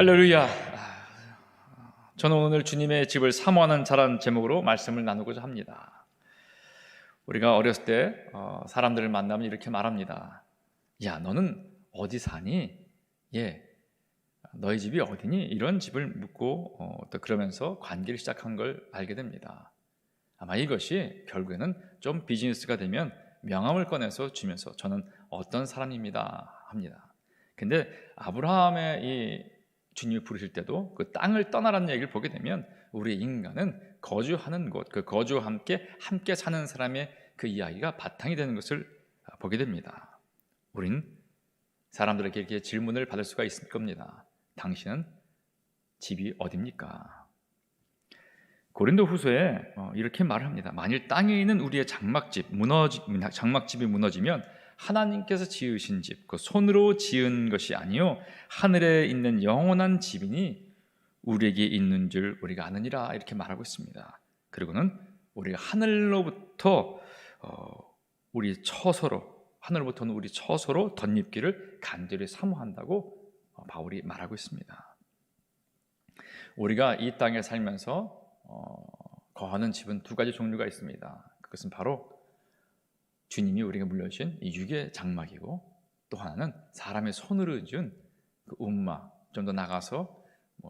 할렐루야. 저는 오늘 주님의 집을 사모하는 자라는 제목으로 말씀을 나누고자 합니다. 우리가 어렸을 때 사람들을 만나면 이렇게 말합니다. 야, 너는 어디 사니? 너희 집이 어디니? 이런 집을 묻고 또 그러면서 관계를 시작한 걸 알게 됩니다. 아마 이것이 결국에는 좀 비즈니스가 되면 명함을 꺼내서 주면서 저는 어떤 사람입니다 합니다. 근데 아브라함의 이 주님이 부르실 때도 그 땅을 떠나라는 얘기를 보게 되면 우리 인간은 거주하는 곳, 그 거주와 함께 사는 사람의 그 이야기가 바탕이 되는 것을 보게 됩니다. 우린 사람들에게 이렇게 질문을 받을 수가 있을 겁니다. 당신은 집이 어딥니까? 고린도 후서에 이렇게 말을 합니다. 만일 땅에 있는 우리의 장막집이 무너지면 하나님께서 지으신 집, 그 손으로 지은 것이 아니요 하늘에 있는 영원한 집이니 우리에게 있는 줄 우리가 아느니라, 이렇게 말하고 있습니다. 그리고는 우리가 하늘로부터 우리 하늘로부터는 우리 처소로 덧입기를 간절히 사모한다고 바울이 말하고 있습니다. 우리가 이 땅에 살면서 거하는 집은 두 가지 종류가 있습니다. 그것은 바로 주님이 우리가 물려주신 이 육의 장막이고, 또 하나는 사람의 손으로 지은 그 움마, 좀 더 나가서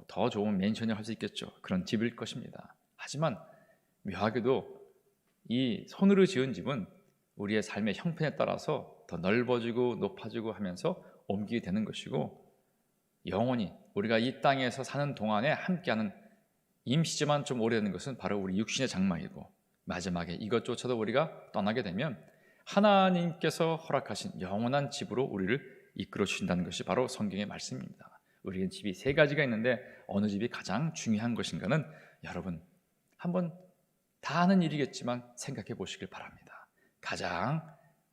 더 좋은 맨션을 할 수 있겠죠. 그런 집일 것입니다. 하지만 묘하게도 이 손으로 지은 집은 우리의 삶의 형편에 따라서 더 넓어지고 높아지고 하면서 옮기게 되는 것이고, 영원히 우리가 이 땅에서 사는 동안에 함께하는 임시지만 좀 오래되는 것은 바로 우리 육신의 장막이고, 마지막에 이것조차도 우리가 떠나게 되면 하나님께서 허락하신 영원한 집으로 우리를 이끌어 주신다는 것이 바로 성경의 말씀입니다. 우리는 집이 세 가지가 있는데 어느 집이 가장 중요한 것인가는 여러분 한번 다 아는 일이겠지만 생각해 보시길 바랍니다. 가장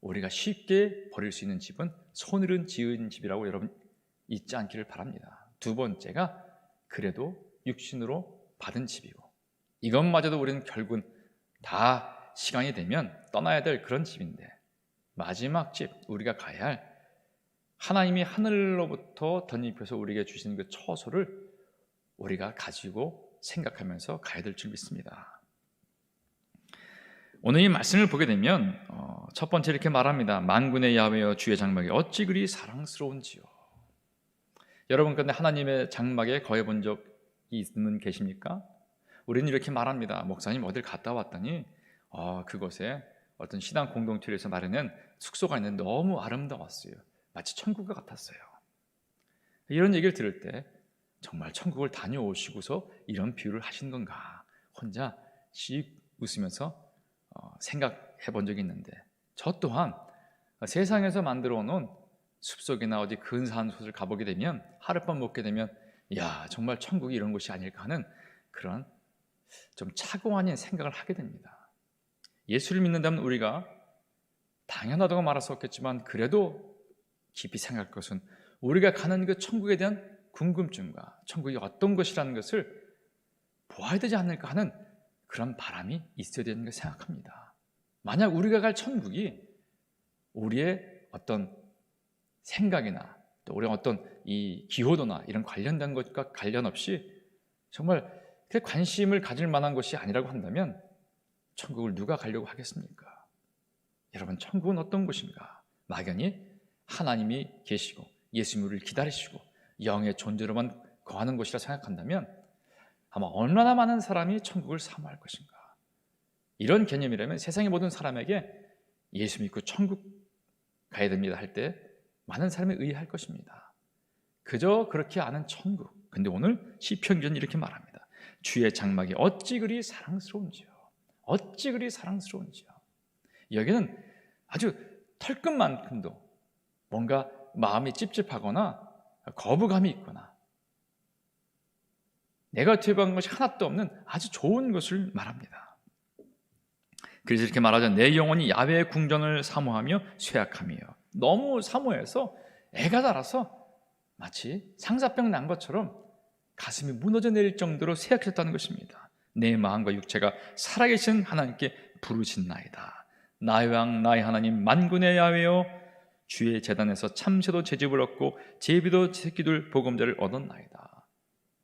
우리가 쉽게 버릴 수 있는 집은 손으로 지은 집이라고 여러분 잊지 않기를 바랍니다. 두 번째가 그래도 육신으로 받은 집이고, 이것마저도 우리는 결국은 다 시간이 되면 떠나야 될 그런 집인데, 마지막 집, 우리가 가야 할 하나님이 하늘로부터 덧입혀서 우리에게 주시는 그 처소를 우리가 가지고 생각하면서 가야 될 줄 믿습니다. 오늘 이 말씀을 보게 되면 첫 번째 이렇게 말합니다. 만군의 야훼여 주의 장막이 어찌 그리 사랑스러운지요. 여러분, 그런데 하나님의 장막에 거해 본 적이 계십니까? 우리는 이렇게 말합니다. 목사님 어딜 갔다 왔더니 그곳에 어떤 신앙 공동체에서 마련한 숙소가 있는데 너무 아름다웠어요. 마치 천국 같았어요. 이런 얘기를 들을 때 정말 천국을 다녀오시고서 이런 비유를 하신 건가 혼자 씩 웃으면서 생각해 본 적이 있는데, 저 또한 세상에서 만들어 놓은 숲속이나 어디 근사한 곳을 가보게 되면, 하룻밤 묵게 되면 야, 정말 천국이 이런 곳이 아닐까 하는 그런 좀 착오 아닌 생각을 하게 됩니다. 예수를 믿는다면 우리가 당연하다고 말할 수 없겠지만 그래도 깊이 생각할 것은 우리가 가는 그 천국에 대한 궁금증과 천국이 어떤 것이라는 것을 보아야 되지 않을까 하는 그런 바람이 있어야 되는 걸 생각합니다. 만약 우리가 갈 천국이 우리의 어떤 생각이나 또 우리의 어떤 이 기호도나 이런 관련된 것과 관련 없이 정말 그 관심을 가질 만한 것이 아니라고 한다면 천국을 누가 가려고 하겠습니까? 여러분, 천국은 어떤 곳인가? 막연히 하나님이 계시고 예수님이 우리를 기다리시고 영의 존재로만 거하는 곳이라 생각한다면 아마 얼마나 많은 사람이 천국을 사모할 것인가? 이런 개념이라면 세상의 모든 사람에게 예수 믿고 천국 가야 됩니다 할 때 많은 사람이 의해할 것입니다. 그저 그렇게 아는 천국. 근데 오늘 시편기는 이렇게 말합니다. 주의 장막이 어찌 그리 사랑스러운지요. 어찌 그리 사랑스러운지요. 여기는 아주 털끝만큼도 뭔가 마음이 찝찝하거나 거부감이 있거나 네거티브한 것이 하나도 없는 아주 좋은 것을 말합니다. 그래서 이렇게 말하죠. 내 영혼이 야훼의 궁전을 사모하며 쇠약하며, 너무 사모해서 애가 달아서 마치 상사병 난 것처럼 가슴이 무너져 내릴 정도로 쇠약해졌다는 것입니다. 내 마음과 육체가 살아계신 하나님께 부르짖나이다. 나의 왕 나의 하나님 만군의 야훼여 주의 제단에서 참새도 제집을 얻고 제비도 새끼들 보금자를 얻었나이다.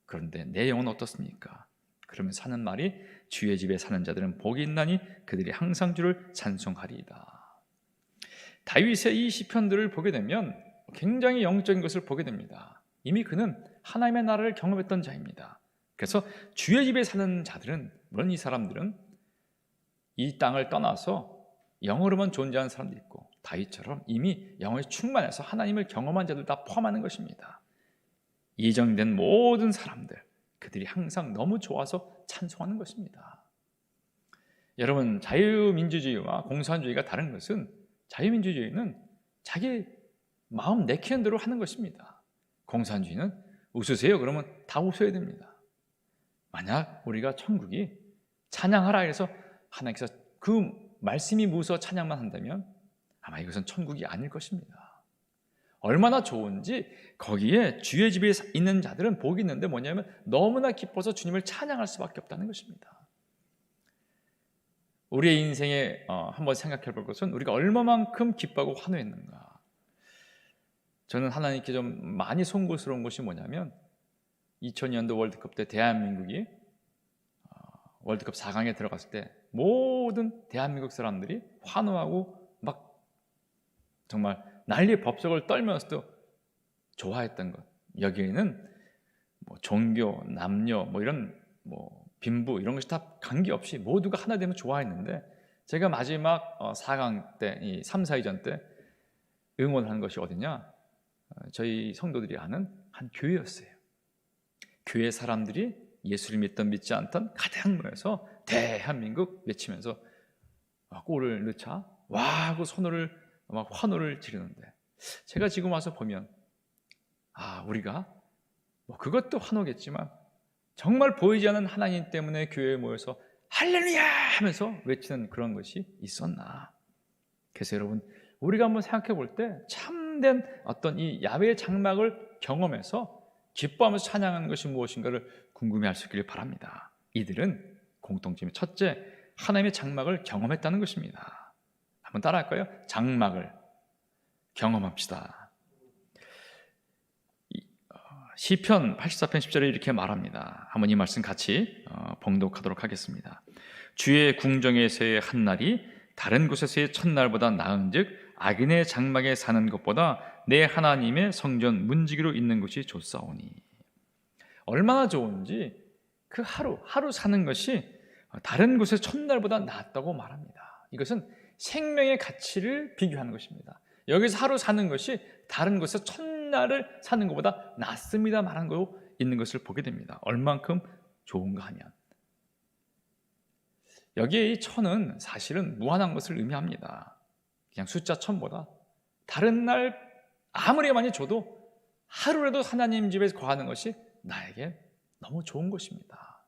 그런데 내 영은 어떻습니까? 그러면서 하는 말이 주의 집에 사는 자들은 복이 있나니 그들이 항상 주를 찬송하리이다. 다윗의 이 시편들을 보게 되면 굉장히 영적인 것을 보게 됩니다. 이미 그는 하나님의 나라를 경험했던 자입니다. 그래서 주의 집에 사는 자들은, 물론 이 사람들은 이 땅을 떠나서 영으로만 존재하는 사람도 있고 다윗처럼 이미 영에 충만해서 하나님을 경험한 자들 다 포함하는 것입니다. 예정된 모든 사람들, 그들이 항상 너무 좋아서 찬송하는 것입니다. 여러분, 자유민주주의와 공산주의가 다른 것은 자유민주주의는 자기 마음 내키는 대로 하는 것입니다. 공산주의는 웃으세요 그러면 다 웃어야 됩니다. 만약 우리가 천국이 찬양하라 해서 하나님께서 그 말씀이 무서워 찬양만 한다면 아마 이것은 천국이 아닐 것입니다. 얼마나 좋은지 거기에 주의 집에 있는 자들은 복이 있는데 뭐냐면 너무나 기뻐서 주님을 찬양할 수밖에 없다는 것입니다. 우리의 인생에 한번 생각해 볼 것은 우리가 얼마만큼 기뻐하고 환호했는가. 저는 하나님께 좀 많이 송구스러운 것이 뭐냐면 2000년도 월드컵 때 대한민국이 월드컵 4강에 들어갔을 때 모든 대한민국 사람들이 환호하고 막 정말 난리 법석을 떨면서도 좋아했던 것. 여기에는 뭐 종교, 남녀, 뭐 이런 빈부 이런 것이 다 관계없이 모두가 하나 되면 좋아했는데 제가 마지막 4강 때, 이 3, 4위전 때 응원한 것이 어디냐? 저희 성도들이 아는 한 교회였어요. 교회 사람들이 예수를 믿던 믿지 않던 가장 모여서 대한민국 외치면서 골을 넣자 와 하고 막 환호를 지르는데 제가 지금 와서 보면 우리가 그것도 환호겠지만 정말 보이지 않는 하나님 때문에 교회에 모여서 할렐루야 하면서 외치는 그런 것이 있었나. 그래서 여러분, 우리가 한번 생각해 볼 때 참된 어떤 이 야훼의 장막을 경험해서 기뻐하면서 찬양하는 것이 무엇인가를 궁금해할 수 있기를 바랍니다. 이들은 공통점이 첫째, 하나님의 장막을 경험했다는 것입니다. 한번 따라할까요? 장막을 경험합시다. 시편 84편 10절에 이렇게 말합니다. 한번 이 말씀 같이 봉독하도록 하겠습니다. 주의 궁정에서의 한날이 다른 곳에서의 첫날보다 나은즉 악인의 장막에 사는 것보다 내 하나님의 성전 문지기로 있는 것이 좋사오니. 얼마나 좋은지 그 하루 사는 것이 다른 곳의 첫날보다 낫다고 말합니다. 이것은 생명의 가치를 비교하는 것입니다. 여기서 하루 사는 것이 다른 곳에서 첫날을 사는 것보다 낫습니다 말하는 거 있는 것을 보게 됩니다. 얼만큼 좋은가 하면 여기에 이 천은 사실은 무한한 것을 의미합니다. 그냥 숫자 천보다 다른 날 아무리 많이 줘도 하루라도 하나님 집에서 거하는 것이 나에게 너무 좋은 것입니다.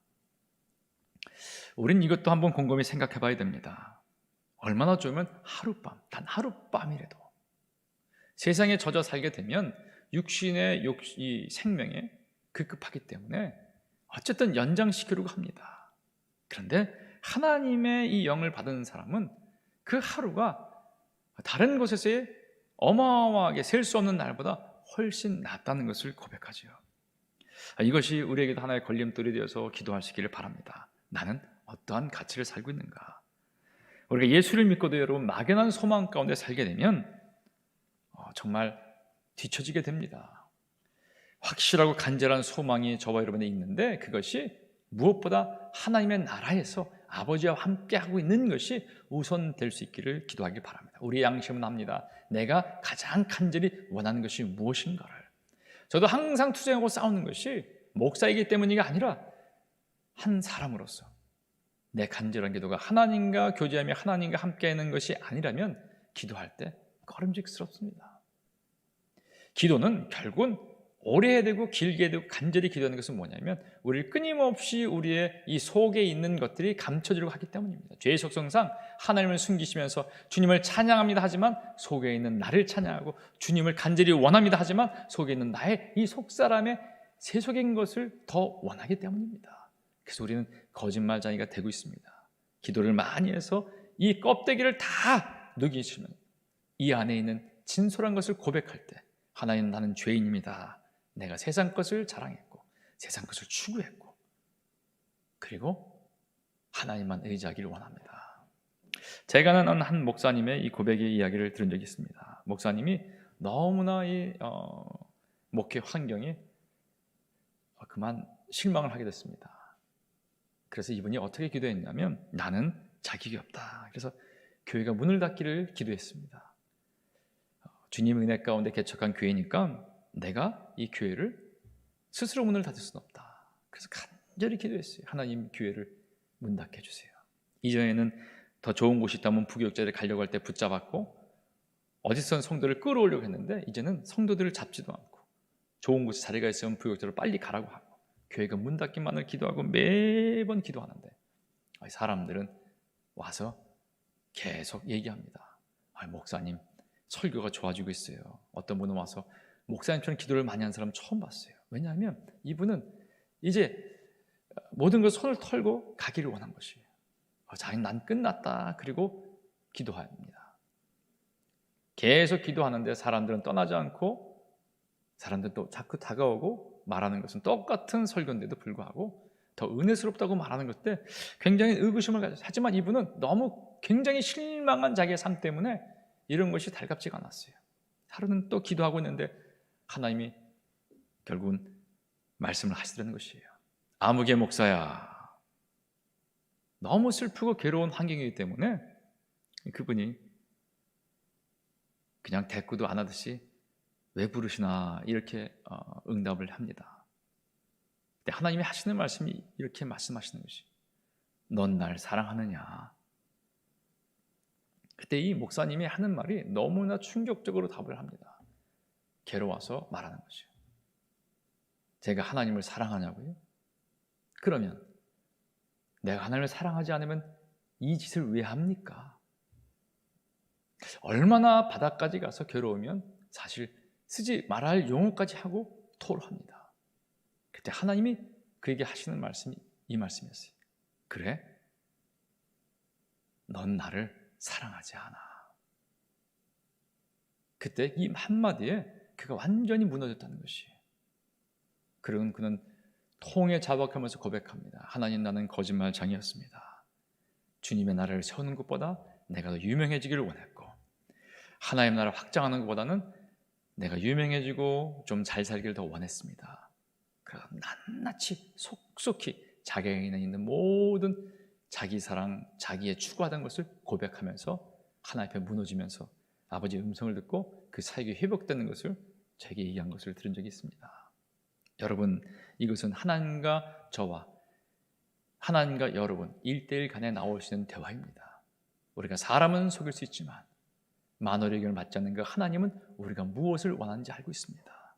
우린 이것도 한번 곰곰이 생각해 봐야 됩니다. 얼마나 좋으면 하룻밤, 단 하룻밤이라도 세상에 젖어 살게 되면 육신의 이 생명에 급급하기 때문에 어쨌든 연장시키려고 합니다. 그런데 하나님의 이 영을 받은 사람은 그 하루가 다른 곳에서의 어마어마하게 셀 수 없는 날보다 훨씬 낫다는 것을 고백하죠. 이것이 우리에게도 하나의 걸림돌이 되어서 기도할 수 있기를 바랍니다. 나는 어떠한 가치를 살고 있는가? 우리가 예수를 믿고도 여러분 막연한 소망 가운데 살게 되면 정말 뒤처지게 됩니다. 확실하고 간절한 소망이 저와 여러분에 있는데 그것이 무엇보다 하나님의 나라에서 아버지와 함께하고 있는 것이 우선될 수 있기를 기도하기 바랍니다. 우리의 양심은 압니다. 내가 가장 간절히 원하는 것이 무엇인가를. 저도 항상 투쟁하고 싸우는 것이 목사이기 때문이가 아니라 한 사람으로서 내 간절한 기도가 하나님과 교제하며 하나님과 함께하는 것이 아니라면 기도할 때 꺼림직스럽습니다. 기도는 결국은 오래 해야 되고 길게 해야 되고 간절히 기도하는 것은 뭐냐면 우리를 끊임없이 우리의 이 속에 있는 것들이 감춰지려고 하기 때문입니다. 죄의 속성상 하나님을 숨기시면서 주님을 찬양합니다 하지만 속에 있는 나를 찬양하고 주님을 간절히 원합니다 하지만 속에 있는 나의 이 속사람의 세속인 것을 더 원하기 때문입니다. 그래서 우리는 거짓말쟁이가 되고 있습니다. 기도를 많이 해서 이 껍데기를 다 녹이시면 이 안에 있는 진솔한 것을 고백할 때 하나님 나는 죄인입니다. 내가 세상 것을 자랑했고 세상 것을 추구했고, 그리고 하나님만 의지하기를 원합니다. 제가 아는 한 목사님의 이 고백의 이야기를 들은 적이 있습니다. 목사님이 너무나 이 목회 환경이 그만 실망을 하게 됐습니다. 그래서 이분이 어떻게 기도했냐면, 나는 자격이 없다. 그래서 교회가 문을 닫기를 기도했습니다. 주님 은혜 가운데 개척한 교회니까 내가 이 교회를 스스로 문을 닫을 수는 없다. 그래서 간절히 기도했어요. 하나님, 교회를 문 닫게 해주세요. 이전에는 더 좋은 곳이 있다면 부교육자를 가려고 할 때 붙잡았고, 어디선 성도를 끌어오려고 했는데 이제는 성도들을 잡지도 않고, 좋은 곳에 자리가 있으면 부교육자를 빨리 가라고 하고, 교회가 문 닫기만을 기도하고 매번 기도하는데, 사람들은 와서 계속 얘기합니다. 목사님, 설교가 좋아지고 있어요. 어떤 분은 와서 목사님처럼 기도를 많이 하는 사람 처음 봤어요. 왜냐하면 이분은 이제 모든 걸 손을 털고 가기를 원한 것이에요. 난 끝났다. 그리고 기도합니다. 계속 기도하는데 사람들은 떠나지 않고, 사람들은 또 자꾸 다가오고, 말하는 것은 똑같은 설교인데도 불구하고 더 은혜스럽다고 말하는 것 때 굉장히 의구심을 가졌어요. 하지만 이분은 너무 굉장히 실망한 자기의 삶 때문에 이런 것이 달갑지가 않았어요. 하루는 또 기도하고 있는데 하나님이 결국은 말씀을 하시더라는 것이에요. 아무개 목사야, 너무 슬프고 괴로운 환경이기 때문에 그분이 그냥 대꾸도 안 하듯이 왜 부르시나 이렇게 응답을 합니다. 근데 하나님이 하시는 말씀이 이렇게 말씀하시는 것이, 넌 날 사랑하느냐. 그때 이 목사님이 하는 말이 너무나 충격적으로 답을 합니다. 괴로워서 말하는 것이요. 제가 하나님을 사랑하냐고요? 그러면 내가 하나님을 사랑하지 않으면 이 짓을 왜 합니까? 얼마나 바닥까지 가서 괴로우면 사실 쓰지 말아야 할 용어까지 하고 토로합니다. 그때 하나님이 그에게 하시는 말씀이 이 말씀이었어요. 그래? 넌 나를 사랑하지 않아. 그때 이 한마디에 그가 완전히 무너졌다는 것이에요. 그러면 그는 통에 자박하면서 고백합니다. 하나님, 나는 거짓말장이었습니다. 주님의 나라를 세우는 것보다 내가 더 유명해지기를 원했고, 하나님 나라를 확장하는 것보다는 내가 유명해지고 좀 잘 살기를 더 원했습니다. 그래서 낱낱이 속속히 자기에게 있는 모든 자기 사랑, 자기의 추구하던 것을 고백하면서 하나님 앞에 무너지면서 아버지의 음성을 듣고 그 사역이 회복되는 것을 제게 얘기한 것을 들은 적이 있습니다. 여러분, 이것은 하나님과 저와, 하나님과 여러분 1대1 간에 나올 수 있는 대화입니다. 우리가 사람은 속일 수 있지만 만월의 의견을 받지 않는 그 하나님은 우리가 무엇을 원하는지 알고 있습니다.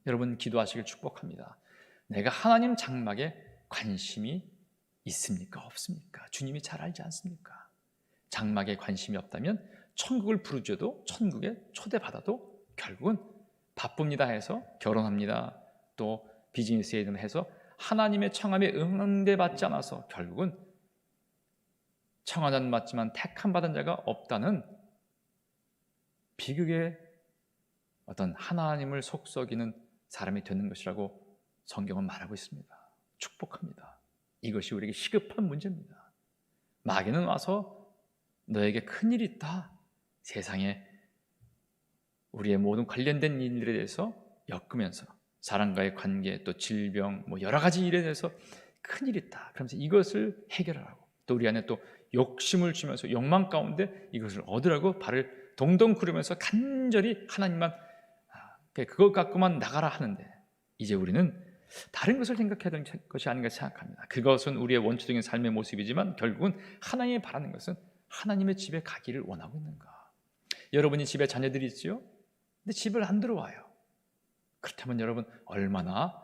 여러분, 기도하시길 축복합니다. 내가 하나님 장막에 관심이 있습니까? 없습니까? 주님이 잘 알지 않습니까? 장막에 관심이 없다면 천국을 부르줘도, 천국에 초대받아도 결국은 바쁩니다 해서 결혼합니다, 또 비즈니스에 해서 하나님의 청함에 응대받지 않아서 결국은 청하는 받지만 택함 받은 자가 없다는 비극의 어떤 하나님을 속썩이는 사람이 되는 것이라고 성경은 말하고 있습니다. 축복합니다. 이것이 우리에게 시급한 문제입니다. 마귀는 와서 너에게 큰일이 있다, 세상에 우리의 모든 관련된 일들에 대해서 엮으면서 사람과의 관계, 또 질병, 여러 가지 일에 대해서 큰일이 있다 그러면서 이것을 해결하라고, 또 우리 안에 또 욕심을 주면서 욕망 가운데 이것을 얻으라고 발을 동동 구르면서 간절히 하나님만 그것 갖고만 나가라 하는데, 이제 우리는 다른 것을 생각해야 되는 것이 아닌가 생각합니다. 그것은 우리의 원초적인 삶의 모습이지만 결국은 하나님이 바라는 것은 하나님의 집에 가기를 원하고 있는가. 여러분이 집에 자녀들이 있지요? 근데 집을 안 들어와요. 그렇다면 여러분 얼마나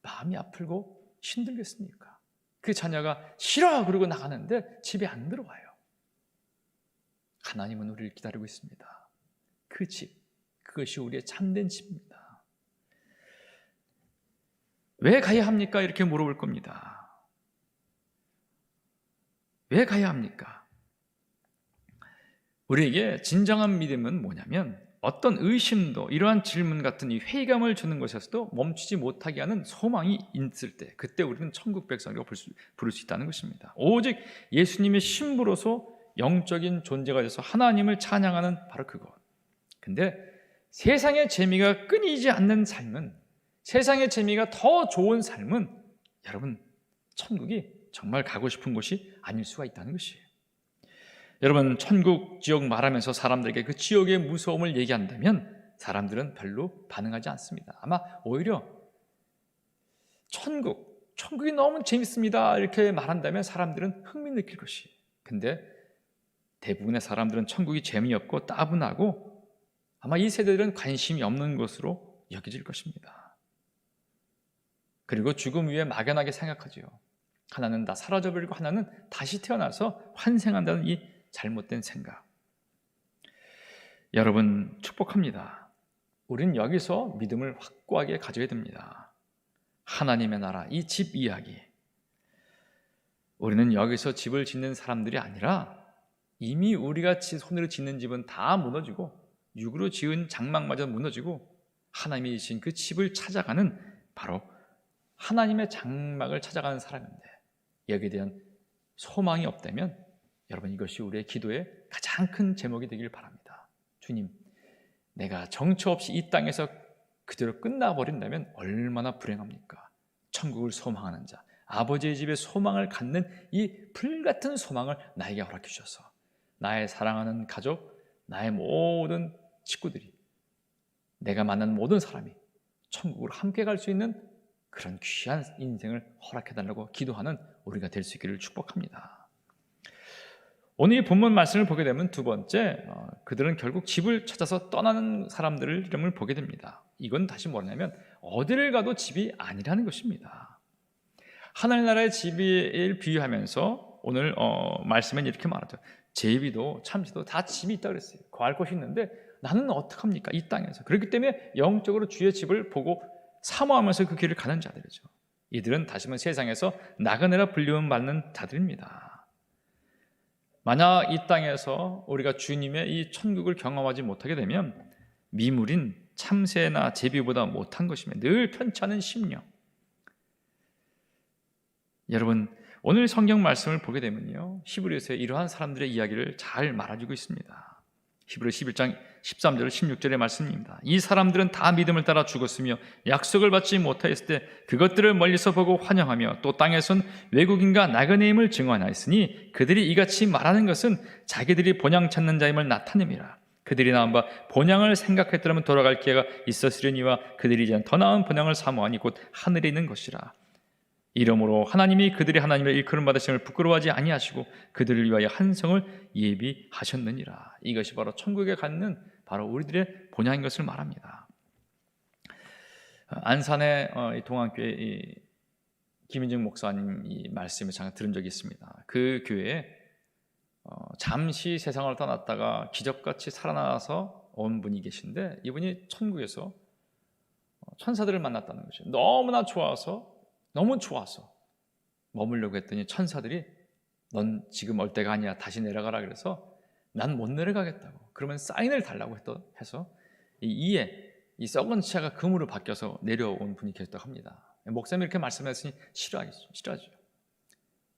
마음이 아프고 힘들겠습니까? 그 자녀가 싫어 그러고 나가는데 집에 안 들어와요. 하나님은 우리를 기다리고 있습니다. 그 집, 그것이 우리의 참된 집입니다. 왜 가야 합니까? 이렇게 물어볼 겁니다. 왜 가야 합니까? 우리에게 진정한 믿음은 뭐냐면 어떤 의심도 이러한 질문 같은 이 회의감을 주는 것에서도 멈추지 못하게 하는 소망이 있을 때, 그때 우리는 천국 백성이라고 부를 수 있다는 것입니다. 오직 예수님의 신부로서 영적인 존재가 돼서 하나님을 찬양하는 바로 그것. 근데 세상의 재미가 끊이지 않는 삶은, 세상의 재미가 더 좋은 삶은 여러분 천국이 정말 가고 싶은 곳이 아닐 수가 있다는 것이에요. 여러분, 천국, 지옥 말하면서 사람들에게 그 지옥의 무서움을 얘기한다면 사람들은 별로 반응하지 않습니다. 아마 오히려 천국이 너무 재밌습니다 이렇게 말한다면 사람들은 흥미 느낄 것이에요. 근데 대부분의 사람들은 천국이 재미없고 따분하고 아마 이 세대들은 관심이 없는 것으로 여겨질 것입니다. 그리고 죽음 위에 막연하게 생각하지요. 하나는 다 사라져버리고 하나는 다시 태어나서 환생한다는 이 잘못된 생각. 여러분, 축복합니다. 우린 여기서 믿음을 확고하게 가져야 됩니다. 하나님의 나라, 이 집 이야기. 우리는 여기서 집을 짓는 사람들이 아니라 이미 우리가 손으로 짓는 집은 다 무너지고 육으로 지은 장막마저 무너지고 하나님이 지은 그 집을 찾아가는, 바로 하나님의 장막을 찾아가는 사람인데, 여기에 대한 소망이 없다면 여러분, 이것이 우리의 기도의 가장 큰 제목이 되길 바랍니다. 주님, 내가 정처 없이 이 땅에서 그대로 끝나버린다면 얼마나 불행합니까? 천국을 소망하는 자, 아버지의 집에 소망을 갖는 이 불같은 소망을 나에게 허락해 주셔서 나의 사랑하는 가족, 나의 모든 식구들이, 내가 만난 모든 사람이 천국으로 함께 갈 수 있는 그런 귀한 인생을 허락해달라고 기도하는 우리가 될 수 있기를 축복합니다. 오늘 이 본문 말씀을 보게 되면 두 번째, 그들은 결국 집을 찾아서 떠나는 사람들을 이름을 보게 됩니다. 이건 다시 뭐냐면 어디를 가도 집이 아니라는 것입니다. 하늘나라의 집을 비유하면서 오늘 말씀엔 이렇게 말하죠. 제비도 참새도 다 집이 있다고 그랬어요. 거할 곳이 있는데 나는 어떡합니까? 이 땅에서. 그렇기 때문에 영적으로 주의 집을 보고 사모하면서 그 길을 가는 자들이죠. 이들은 다시 한번 세상에서 나그네라 불리움 받는 자들입니다. 만약 이 땅에서 우리가 주님의 이 천국을 경험하지 못하게 되면 미물인 참새나 제비보다 못한 것이며 늘 편치 않은 심령. 여러분, 오늘 성경 말씀을 보게 되면요, 히브리서에 이러한 사람들의 이야기를 잘 말해주고 있습니다. 히브리 11장 13절 16절의 말씀입니다. 이 사람들은 다 믿음을 따라 죽었으며 약속을 받지 못하였을 때 그것들을 멀리서 보고 환영하며 또 땅에선 외국인과 나그네임을 증언하였으니 그들이 이같이 말하는 것은 자기들이 본향 찾는 자임을 나타냅니다. 그들이 나은 바 본향을 생각했더라면 돌아갈 기회가 있었으려니와 그들이 이제 더 나은 본향을 사모하니 곧 하늘에 있는 것이라. 이러므로 하나님이 그들이 하나님의 일컬음 받으심을 부끄러워하지 아니하시고 그들을 위하여 한 성을 예비하셨느니라. 이것이 바로 천국에 갖는 바로 우리들의 본향인 것을 말합니다. 안산의 동안교회 김인중 목사님 이 말씀을 잠깐 들은 적이 있습니다. 그 교회에 잠시 세상을 떠났다가 기적같이 살아나서 온 분이 계신데, 이분이 천국에서 천사들을 만났다는 것이에요. 너무 좋아서 머물려고 했더니 천사들이 넌 지금 올 때가 아니야, 다시 내려가라. 그래서 난 못 내려가겠다고, 그러면 사인을 달라고 해서 이 썩은 치아가 금으로 바뀌어서 내려온 분이 계셨다고 합니다. 목사님이 이렇게 말씀하셨으니 싫어하죠.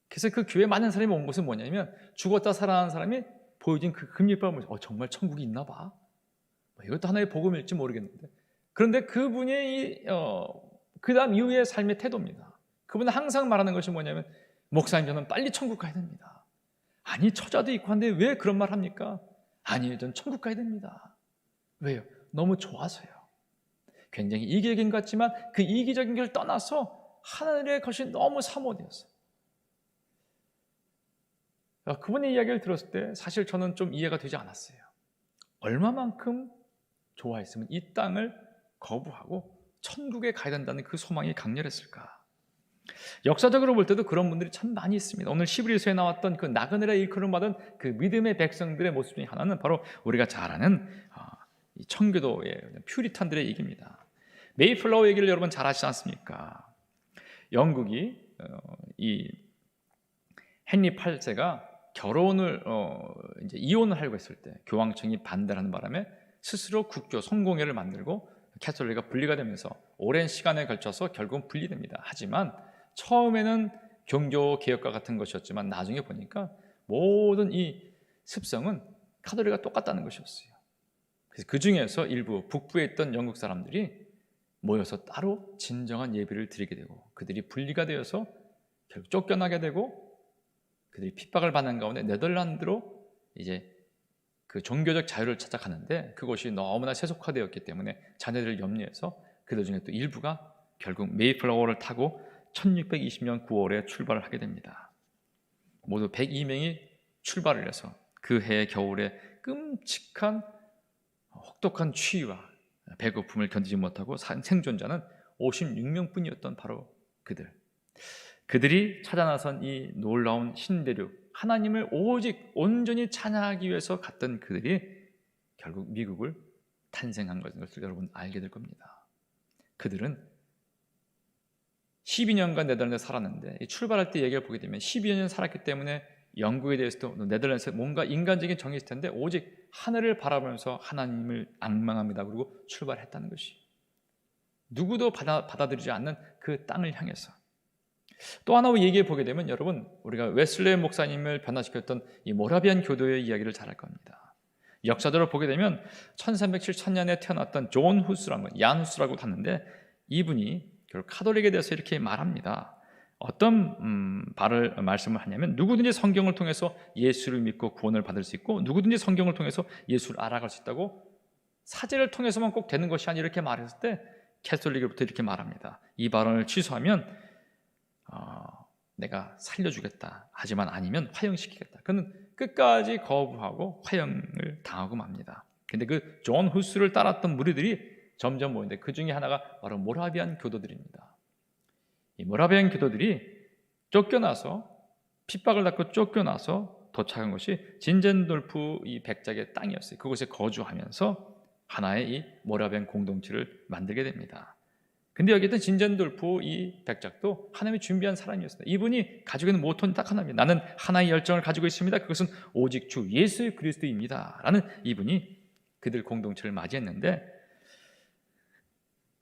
그래서 그 교회에 많은 사람이 온 것은 뭐냐면 죽었다 살아난 사람이 보여준 그 금리빨을 보면서 정말 천국이 있나 봐, 이것도 하나의 복음일지 모르겠는데, 그런데 그분의 그 다음 이후의 삶의 태도입니다. 그분은 항상 말하는 것이 뭐냐면 목사님, 저는 빨리 천국 가야 됩니다. 아니, 처자도 있고 한데 왜 그런 말 합니까? 아니요, 전 천국 가야 됩니다. 왜요? 너무 좋아서요. 굉장히 이기적인 것 같지만 그 이기적인 걸 떠나서 하늘의 것이 너무 사모되었어요. 그분의 이야기를 들었을 때 사실 저는 좀 이해가 되지 않았어요. 얼마만큼 좋아했으면 이 땅을 거부하고 천국에 가야 된다는 그 소망이 강렬했을까? 역사적으로 볼 때도 그런 분들이 참 많이 있습니다. 오늘 히브리서에 나왔던 그 나그네라 일컬음 받은 그 믿음의 백성들의 모습 중에 하나는 바로 우리가 잘 아는 이 청교도의 퓨리탄들의 얘기입니다. 메이플라워 얘기를 여러분 잘 아시지 않습니까? 영국이 이 헨리 8세가 결혼을 이제 이혼을 하려고 했을 때 교황청이 반대하는 바람에 스스로 국교 성공회를 만들고 캐톨릭과 분리가 되면서 오랜 시간에 걸쳐서 결국은 분리됩니다. 하지만 처음에는 종교 개혁과 같은 것이었지만 나중에 보니까 모든 이 습성은 카톨릭과 똑같다는 것이었어요. 그래서 그 중에서 일부 북부에 있던 영국 사람들이 모여서 따로 진정한 예배를 드리게 되고 그들이 분리가 되어서 결국 쫓겨나게 되고 그들이 핍박을 받는 가운데 네덜란드로 이제 그 종교적 자유를 찾아가는데 그곳이 너무나 세속화되었기 때문에 자녀들을 염려해서 그들 중에 또 일부가 결국 메이플라워를 타고 1620년 9월에 출발을 하게 됩니다. 모두 102명이 출발을 해서 그 해의 겨울에 끔찍한 혹독한 추위와 배고픔을 견디지 못하고 생존자는 56명뿐이었던 바로 그들이 찾아 나선 이 놀라운 신대륙 하나님을 오직 온전히 찬양하기 위해서 갔던 그들이 결국 미국을 탄생한 것을 여러분 알게 될 겁니다. 그들은 12년간 네덜란드에 살았는데 출발할 때 얘기를 보게 되면 12년 살았기 때문에 영국에 대해서도 네덜란드에서 뭔가 인간적인 정이 있을 텐데 오직 하늘을 바라보면서 하나님을 앙망합니다. 그리고 출발했다는 것이 누구도 받아들이지 않는 그 땅을 향해서 또 하나 얘기해 보게 되면 여러분 우리가 웨슬레 목사님을 변화시켰던 이 모라비안 교도의 이야기를 잘 알 겁니다. 역사적으로 보게 되면 1307년에 태어났던 존 후스라는 얀 후스라고 하는데 이분이 결국 카톨릭에 대해서 이렇게 말합니다. 어떤 말씀을 하냐면 누구든지 성경을 통해서 예수를 믿고 구원을 받을 수 있고 누구든지 성경을 통해서 예수를 알아갈 수 있다고 사제를 통해서만 꼭 되는 것이 아니라 이렇게 말했을 때 캐톨릭으로부터 이렇게 말합니다. 이 발언을 취소하면 내가 살려주겠다. 하지만 아니면 화형시키겠다. 그는 끝까지 거부하고 화형을 당하고 맙니다. 근데 그 존 후스를 따랐던 무리들이 점점 모이는데 그 중에 하나가 바로 모라비안 교도들입니다. 이 모라비안 교도들이 쫓겨나서 핍박을 받고 쫓겨나서 도착한 것이 진젠돌프 이 백작의 땅이었어요. 그곳에 거주하면서 하나의 이 모라비안 공동체를 만들게 됩니다. 근데 여기 있던 진젠돌프 이 백작도 하나님이 준비한 사람이었습니다. 이분이 가지고 있는 모토는 딱 하나입니다. 나는 하나의 열정을 가지고 있습니다. 그것은 오직 주 예수 그리스도입니다. 라는 이분이 그들 공동체를 맞이했는데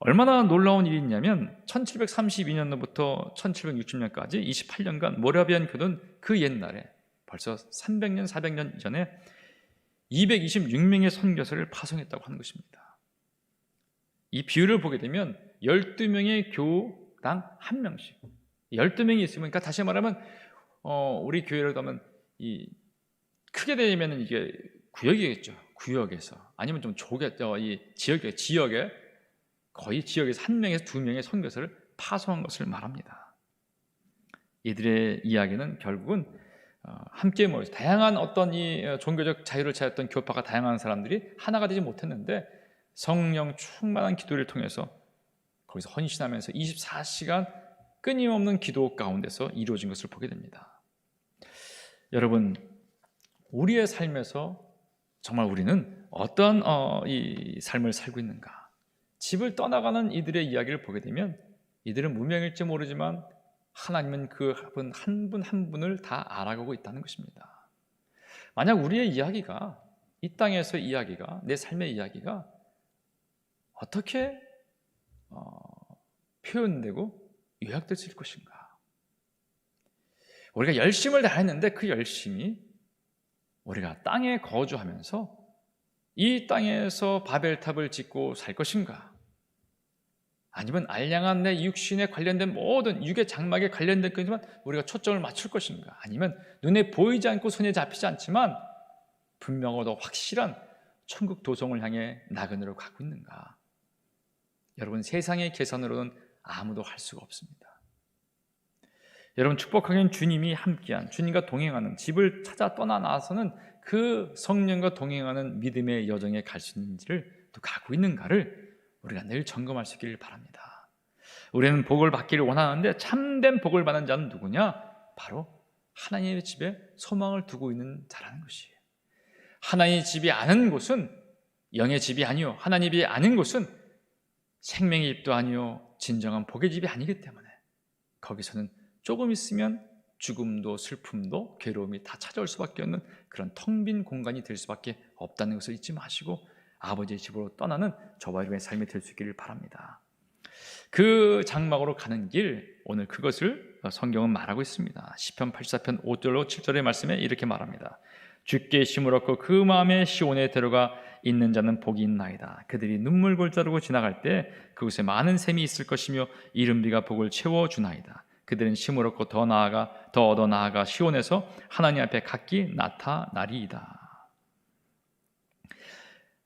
얼마나 놀라운 일이 있냐면 1732년부터 1760년까지 28년간 모라비안 교도는 그 옛날에 벌써 300년, 400년 이전에 226명의 선교사를 파송했다고 하는 것입니다. 이 비율을 보게 되면 12명의 교당 1명씩 12명이 있으면 그러니까 다시 말하면 우리 교회를 가면 이 크게 되면 이게 구역이겠죠. 구역에서 아니면 좀 이 지역에 거의 지역에서 1명에서 2명의 선교사를 파송한 것을 말합니다. 이들의 이야기는 결국은 함께 모여서 다양한 어떤 이 종교적 자유를 찾았던 교파가 다양한 사람들이 하나가 되지 못했는데 성령 충만한 기도를 통해서 거기서 헌신하면서 24시간 끊임없는 기도 가운데서 이루어진 것을 보게 됩니다. 여러분, 우리의 삶에서 정말 우리는 어떤 이 삶을 살고 있는가? 집을 떠나가는 이들의 이야기를 보게 되면 이들은 무명일지 모르지만 하나님은 그 한 분 한 분을 다 알아가고 있다는 것입니다. 만약 우리의 이야기가 이 땅에서 이야기가 내 삶의 이야기가 어떻게 표현되고 요약될 수 있을 것인가? 우리가 열심을 다했는데 그 열심이 우리가 땅에 거주하면서 이 땅에서 바벨탑을 짓고 살 것인가? 아니면 알량한 내 육신에 관련된 모든 육의 장막에 관련된 것이지만 우리가 초점을 맞출 것인가? 아니면 눈에 보이지 않고 손에 잡히지 않지만 분명하고 확실한 천국 도성을 향해 나그네로 가고 있는가? 여러분, 세상의 계산으로는 아무도 할 수가 없습니다. 여러분, 축복하기는 주님이 함께한, 주님과 동행하는, 집을 찾아 떠나 나서는 그 성령과 동행하는 믿음의 여정에 갈 수 있는지를 또 가고 있는가를 우리가 늘 점검할 수 있기를 바랍니다. 우리는 복을 받기를 원하는데 참된 복을 받는 자는 누구냐? 바로 하나님의 집에 소망을 두고 있는 자라는 것이에요. 하나님의 집이 아닌 곳은 영의 집이 아니요, 하나님이 아닌 곳은 생명의 집도 아니요, 진정한 복의 집이 아니기 때문에 거기서는 조금 있으면 죽음도 슬픔도 괴로움이 다 찾아올 수밖에 없는 그런 텅 빈 공간이 될 수밖에 없다는 것을 잊지 마시고 아버지의 집으로 떠나는 저와 여러분의 삶이 될 수 있기를 바랍니다. 그 장막으로 가는 길, 오늘 그것을 성경은 말하고 있습니다. 시편 84편 5절로 7절의 말씀에 이렇게 말합니다. 주께 힘을 얻고 그 마음에 시온에 데려가 있는 자는 복이 있나이다. 그들이 눈물골 자르고 지나갈 때 그곳에 많은 샘이 있을 것이며 이른비가 복을 채워주나이다. 그들은 힘을 얻고 더 얻어 나아가 시온에서 하나님 앞에 각기 나타나리이다.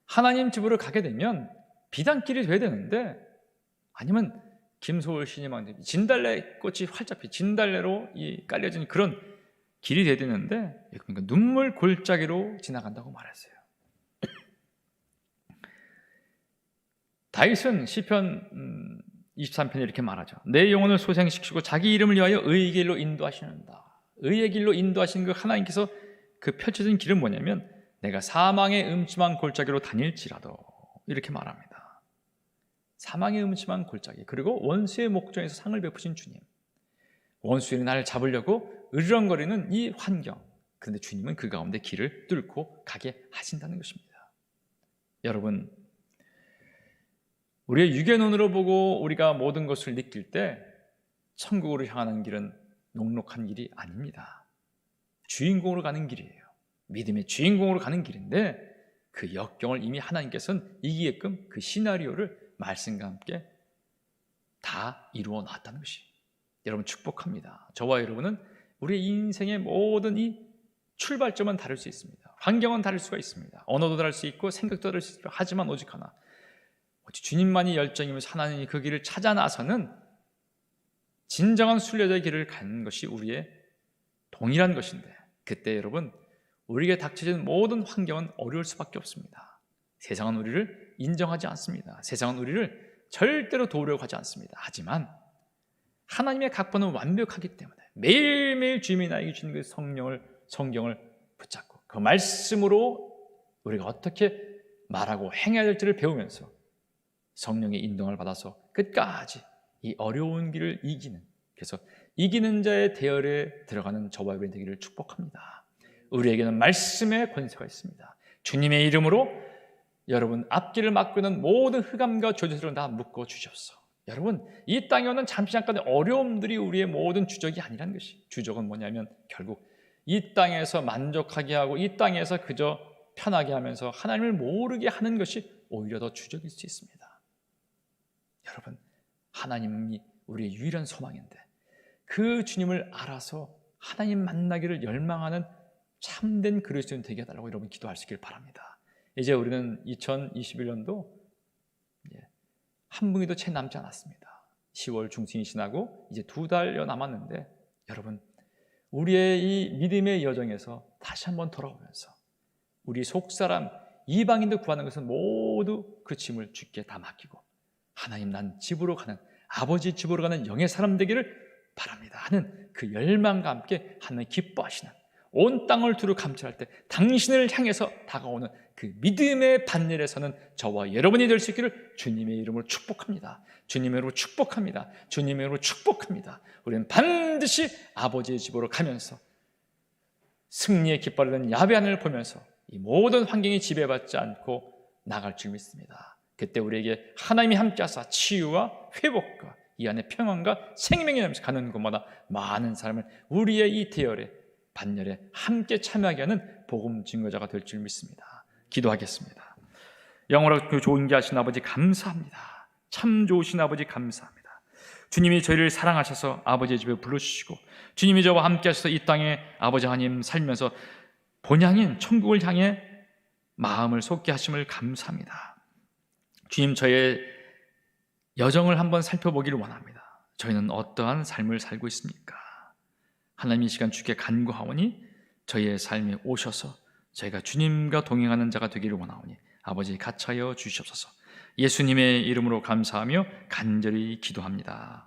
하나님 집으로 가게 되면 비단길이 돼야 되는데, 아니면 김소월 신임왕 진달래 꽃이 활짝 피 진달래로 깔려진 그런 길이 돼야 되는데, 그러니까 눈물 골짜기로 지나간다고 말했어요. 다윗은 시편 23편에 이렇게 말하죠. 내 영혼을 소생시키고 자기 이름을 위하여 의의 길로 인도하시는다. 의의 길로 인도하시는 그 하나님께서 그 펼쳐진 길은 뭐냐면, 내가 사망의 음침한 골짜기로 다닐지라도, 이렇게 말합니다. 사망의 음침한 골짜기, 그리고 원수의 목전에서 상을 베푸신 주님, 원수들이 나를 잡으려고 으르렁거리는 이 환경, 그런데 주님은 그 가운데 길을 뚫고 가게 하신다는 것입니다. 여러분, 우리의 육의 눈으로 보고 우리가 모든 것을 느낄 때 천국으로 향하는 길은 녹록한 길이 아닙니다. 주인공으로 가는 길이에요. 믿음의 주인공으로 가는 길인데, 그 역경을 이미 하나님께서는 이기게끔 그 시나리오를 말씀과 함께 다 이루어 놨다는 것이, 여러분 축복합니다. 저와 여러분은 우리의 인생의 모든 이 출발점은 다를 수 있습니다. 환경은 다를 수가 있습니다. 언어도 다를 수 있고 생각도 다를 수 있고, 하지만 오직 하나, 주님만이 열정이면서 하나님이 그 길을 찾아 나서는 진정한 순례자의 길을 가는 것이 우리의 동일한 것인데, 그때 여러분, 우리에게 닥쳐진 모든 환경은 어려울 수밖에 없습니다. 세상은 우리를 인정하지 않습니다. 세상은 우리를 절대로 도우려고 하지 않습니다. 하지만 하나님의 각본은 완벽하기 때문에 매일매일 주님이 나에게 주는 그 성경을 붙잡고 그 말씀으로 우리가 어떻게 말하고 행해야 될지를 배우면서 성령의 인도를 받아서 끝까지 이 어려운 길을 이기는, 그래서 이기는 자의 대열에 들어가는 저와 여러분이 되기를 축복합니다. 우리에게는 말씀의 권세가 있습니다. 주님의 이름으로 여러분 앞길을 막고 있는 모든 흑암과 저주들을 다 묶어 주셨어. 여러분, 이 땅에 오는 잠깐의 어려움들이 우리의 모든 주적이 아니라는 것이, 주적은 뭐냐면 결국 이 땅에서 만족하게 하고 이 땅에서 그저 편하게 하면서 하나님을 모르게 하는 것이 오히려 더 주적일 수 있습니다. 여러분, 하나님이 우리의 유일한 소망인데 그 주님을 알아서 하나님 만나기를 열망하는 참된 그리스도인 되게 해달라고 여러분 기도할 수 있길 바랍니다. 이제 우리는 2021년도 한 분기도 채 남지 않았습니다. 10월 중순이 지나고 이제 2달여 남았는데, 여러분, 우리의 이 믿음의 여정에서 다시 한번 돌아오면서 우리 속사람 이방인도 구하는 것은 모두 그 짐을 주께 다 맡기고, 하나님, 난 집으로 가는, 아버지 집으로 가는 영의 사람 되기를 바랍니다 하는 그 열망과 함께 하나님 기뻐하시는, 온 땅을 두루 감찰할 때 당신을 향해서 다가오는 그 믿음의 반열에 서는 저와 여러분이 될 수 있기를 주님의 이름으로 축복합니다. 주님의 이름으로 축복합니다. 주님의 이름으로 축복합니다. 우리는 반드시 아버지의 집으로 가면서 승리의 깃발을 든 야베 하늘을 보면서 이 모든 환경이 지배받지 않고 나갈 줄 믿습니다. 그때 우리에게 하나님이 함께하사 치유와 회복과 이 안에 평안과 생명이 나면서 가는 곳마다 많은 사람을 우리의 이 대열에 반열에 함께 참여하게 하는 복음 증거자가 될 줄 믿습니다. 기도하겠습니다. 영원하고 좋은 게 하신 아버지 감사합니다. 참 좋으신 아버지 감사합니다. 주님이 저희를 사랑하셔서 아버지의 집에 불러주시고, 주님이 저와 함께 하셔서 이 땅에 아버지 하나님 살면서 본향인 천국을 향해 마음을 쏟게 하심을 감사합니다. 주님, 저의 여정을 한번 살펴보기를 원합니다. 저희는 어떠한 삶을 살고 있습니까? 하나님, 이 시간 주께 간구하오니 저희의 삶에 오셔서 저희가 주님과 동행하는 자가 되기를 원하오니 아버지 같이하여 주시옵소서. 예수님의 이름으로 감사하며 간절히 기도합니다.